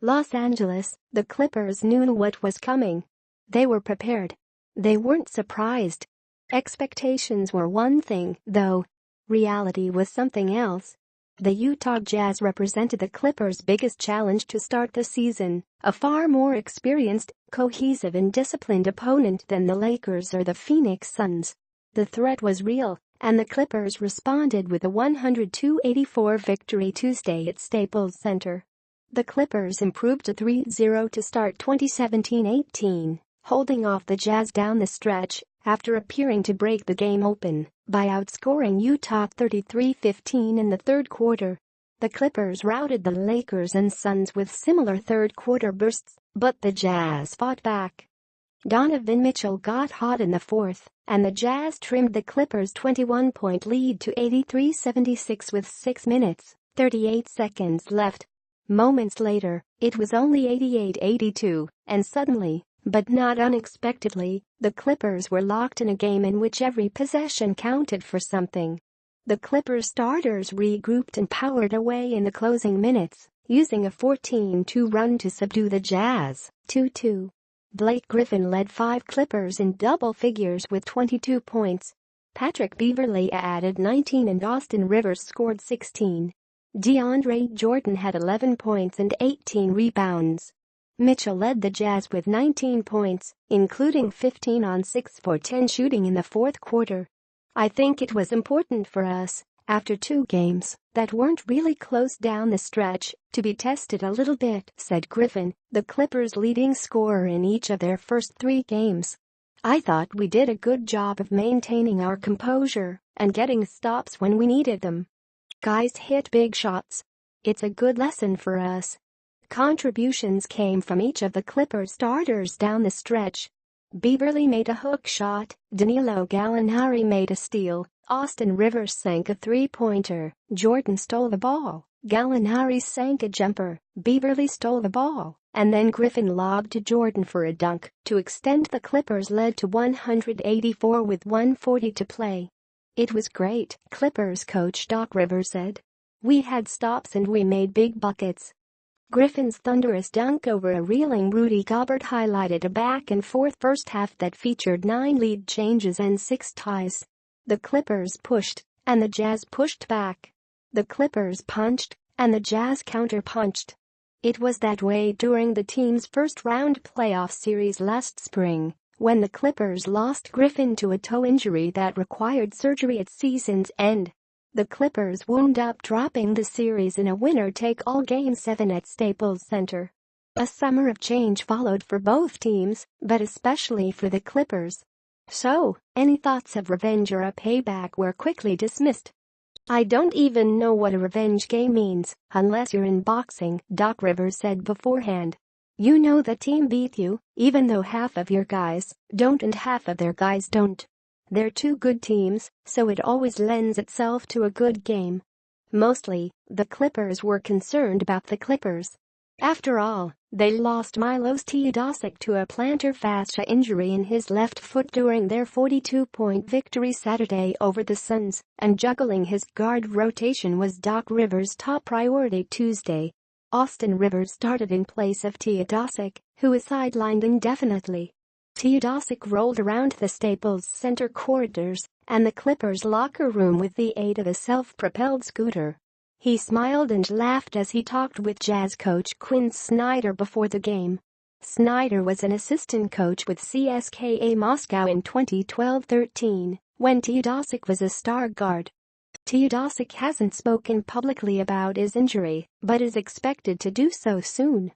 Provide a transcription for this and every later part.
Los Angeles, the Clippers knew what was coming. They were prepared. They weren't surprised. Expectations were one thing, though. Reality was something else. The Utah Jazz represented the Clippers' biggest challenge to start the season, a far more experienced, cohesive and disciplined opponent than the Lakers or the Phoenix Suns. The threat was real, and the Clippers responded with a 102-84 victory Tuesday at Staples Center. The Clippers improved to 3-0 to start 2017-18, holding off the Jazz down the stretch after appearing to break the game open by outscoring Utah 33-15 in the third quarter. The Clippers routed the Lakers and Suns with similar third-quarter bursts, but the Jazz fought back. Donovan Mitchell got hot in the fourth, and the Jazz trimmed the Clippers' 21-point lead to 83-76 with 6 minutes, 38 seconds left. Moments later, it was only 88-82, and suddenly, but not unexpectedly, the Clippers were locked in a game in which every possession counted for something. The Clippers starters regrouped and powered away in the closing minutes, using a 14-2 run to subdue the Jazz, 2-2. Blake Griffin led 5 Clippers in double figures with 22 points. Patrick Beverley added 19 and Austin Rivers scored 16. DeAndre Jordan had 11 points and 18 rebounds. Mitchell led the Jazz with 19 points, including 15 on 6 for 10 shooting in the fourth quarter. I think it was important for us, after 2 games that weren't really close down the stretch, to be tested a little bit, said Griffin, the Clippers' leading scorer in each of their first 3 games. I thought we did a good job of maintaining our composure and getting stops when we needed them. Guys hit big shots. It's a good lesson for us. Contributions came from each of the Clippers starters down the stretch. Beverley made a hook shot, Danilo Gallinari made a steal, Austin Rivers sank a three-pointer, Jordan stole the ball, Gallinari sank a jumper, Beverley stole the ball, and then Griffin lobbed to Jordan for a dunk to extend the Clippers' lead to 184 with 1:40 to play. It was great, Clippers coach Doc Rivers said. We had stops and we made big buckets. Griffin's thunderous dunk over a reeling Rudy Gobert highlighted a back-and-forth first half that featured 9 lead changes and 6 ties. The Clippers pushed, and the Jazz pushed back. The Clippers punched, and the Jazz counter-punched. It was that way during the team's first-round playoff series last spring, when the Clippers lost Griffin to a toe injury that required surgery at season's end. The Clippers wound up dropping the series in a winner-take-all Game 7 at Staples Center. A summer of change followed for both teams, but especially for the Clippers. So, any thoughts of revenge or a payback were quickly dismissed. I don't even know what a revenge game means, unless you're in boxing, Doc Rivers said beforehand. You know the team beat you, even though half of your guys don't and half of their guys don't. They're 2 good teams, so it always lends itself to a good game. Mostly, the Clippers were concerned about the Clippers. After all, they lost Milos Teodosic to a plantar fascia injury in his left foot during their 42-point victory Saturday over the Suns, and juggling his guard rotation was Doc Rivers' top priority Tuesday. Austin Rivers started in place of Teodosic, who was sidelined indefinitely. Teodosic rolled around the Staples Center corridors and the Clippers' locker room with the aid of a self-propelled scooter. He smiled and laughed as he talked with Jazz coach Quinn Snyder before the game. Snyder was an assistant coach with CSKA Moscow in 2012-13, when Teodosic was a star guard. Teodosic hasn't spoken publicly about his injury, but is expected to do so soon.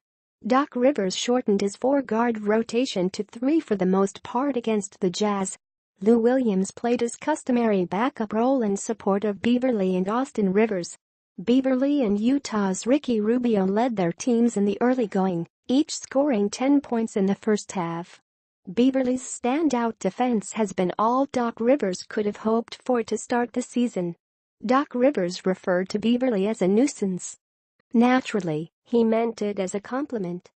Doc Rivers shortened his 4-guard rotation to 3 for the most part against the Jazz. Lou Williams played his customary backup role in support of Beverley and Austin Rivers. Beverley and Utah's Ricky Rubio led their teams in the early going, each scoring 10 points in the first half. Beverley's standout defense has been all Doc Rivers could have hoped for to start the season. Doc Rivers referred to Beverley as a nuisance. Naturally, he meant it as a compliment.